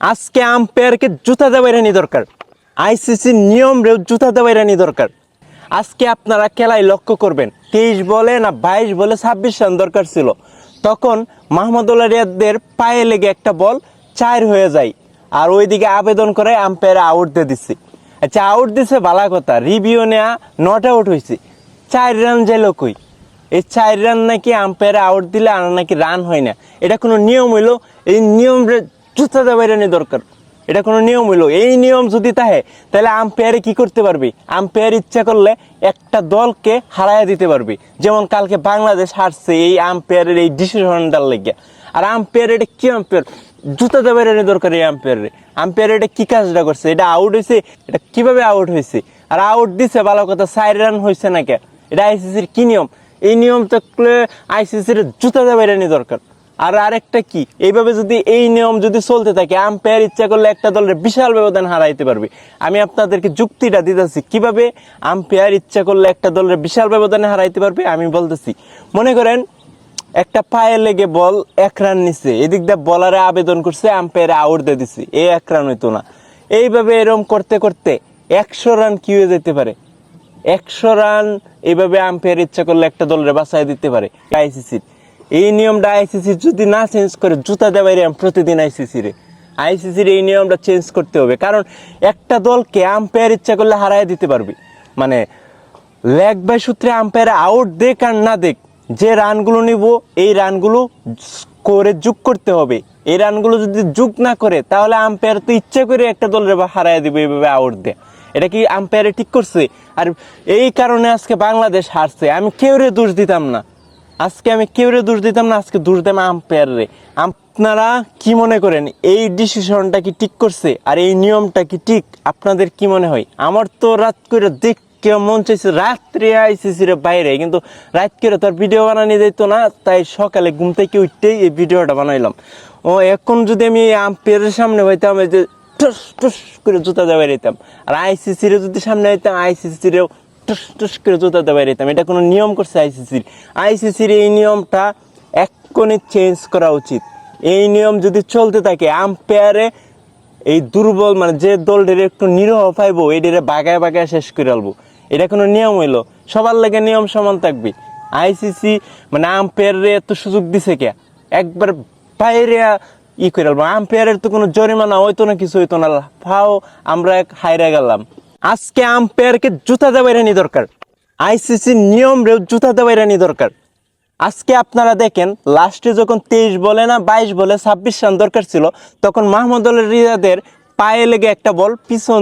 আজকে আম্পায়ারকে জুতা দেওয়াইরানি দরকার, আইসিসির নিয়ম রেও জুতা দেওয়াইরানি দরকার। আজকে আপনারা খেলায় লক্ষ্য করবেন 23 বলে না 22 বলে 26 রান দরকার ছিল, তখন মাহমুদুল্লাহ রিয়াদের পায়ে লেগে একটা বল 4 হয়ে যায়, আর ওইদিকে আবেদন করে আম্পায়ার আউট দিয়ে দিচ্ছে। আচ্ছা, আউট দিছে ভালো কথা, রিভিউ নেয়া নট আউট হয়েছে, 4 রান যাইল কই? এই 4 রান নাকি আম্পায়ারে আউট দিলে আর নাকি রান হয় না, এটা কোনো নিয়ম হইলো? এই নিয়ম জুতা দেওয়াইরানি দরকার, এটা কোনো নিয়ম হইলো? এই নিয়ম যদি থাকে তাহলে আম্পায়ারে কি করতে পারবে? আম্পায়ার ইচ্ছা করলে একটা দলকে হারাইয়া দিতে পারবে, যেমন কালকে বাংলাদেশ হারছে এই আম্পায়ারের এই ডিসিশনটার লেগে। আর আম্পায়ার এটা কি আম্পায়ার? জুতা দেওয়াইরানি দরকার এই আম্পায়ারে। আম্পায়ার এটা কি কাজটা করছে? এটা আউট হয়েছে, এটা কিভাবে আউট হয়েছে? আর আউট দিছে ভালো কথা, 4 রান হয়েছে না কে? এটা আইসিসির কি নিয়ম? এই নিয়ম থাকলে আইসিসির জুতা দেওয়াইরানি দরকার। আর আরেকটা কি, এইভাবে যদি এই নিয়ম যদি চলতে থাকে, আম্পায়ার ইচ্ছা করলে একটা দলের বিশাল ব্যবধান হারাইতে পারবে। আমি আপনাদেরকে যুক্তিটা দিতেছি কিভাবে আম্পায়ার ইচ্ছা করলে একটা দলের বিশাল ব্যবধানে হারাইতে পারবে। আমি বলতেছি, মনে করেন একটা পায়ে লেগে বল 1 রান নিচ্ছে, এদিক দিয়ে বলারে আবেদন করছে, আম্পায়ারে আউট দিয়ে দিচ্ছে, এই 1 রান হইতো না। এইভাবে এরম করতে করতে 100 রান কি হয়ে যেতে পারে? 100 রান এইভাবে আম্পায়ার ইচ্ছা করলে একটা দলের বাঁচায় দিতে পারে আইসিসির। এই নিয়মটা আইসিসি যদি না চেঞ্জ করে, জুতা দেওয়াই প্রতিদিন আইসিসির এই নিয়মটা চেঞ্জ করতে হবে। কারণ একটা দলকে আম্পায়ার ইচ্ছা করলে হারাই দিতে পারবে, মানে লেগ বাই সূত্রে আম্পায়ার আউট দেখ আর না দেখ, যে রানগুলো নিব এই রানগুলো করে যোগ করতে হবে। এই রানগুলো যদি যোগ না করে, তাহলে আম্পায়ার তো ইচ্ছা করে একটা দলের হারাই দিবে এইভাবে আউট দেয়। এটা কি আম্পায়ারে ঠিক করছে? আর এই কারণে আজকে বাংলাদেশ হারছে। আমি কেউরে দোষ দিতাম না, আজকে দোষ দিতাম আম্পায়ারে। আপনারা কি মনে করেন, এই ডিসিশনটা কি ঠিক করছে? আর এই নিয়মটা কি ঠিক? আপনাদের কি মনে হয়? আমার তো রাত করে দেখতে মন চাইছে, রাত্রে আইসিসির বাইরে, কিন্তু রাত করে তো আর ভিডিও বানানি যেত না, তাই সকালে ঘুম থেকে উঠতেই এই ভিডিওটা বানাইলাম। ও এখন যদি আমি আম্পায়ারের সামনে হইতাম, এই যে টুস টুস করে জুতা দেওয়া দিতাম, আর আইসিসির যদি সামনে হইতাম, আইসিসিরেও টুস টুস করে জুতা দেওয়া দিতাম। এটা কোনো নিয়ম করছে আইসিসির এই নিয়মটা এক্ষুনি চেঞ্জ করা উচিত। এই নিয়ম যদি চলতে থাকে, আম্পায়ারে এই দুর্বল, মানে যে দলটির একটু নিরহ পাইবো, এটিরে বাগায় বাগায় শেষ করে আলবো। এটা কোনো নিয়ম হইলো? সবার লাগে নিয়ম সমান থাকবে। আইসিসি মানে আম্পায়ারে এত সুযোগ দিছে কে? একবার বাইরে ই করে আলবো। আম্পায়ারের তো কোনো জরিমানা হইতো না, কিছু হইতো না, ফাও আমরা হাইরে গেলাম। আজকে আম্পায়ারকে জুতা দেওয়াইরানি দরকার, আইসিসির নিয়ম রেও জুতা দেওয়াইরানি দরকার। আজকে আপনারা দেখেন, লাস্টে যখন 23 বলে না 22 বলে 26 রান দরকার ছিল, তখন মাহমুদুল্লাহ রিয়াদের পায়ে লেগে একটা বল পিছন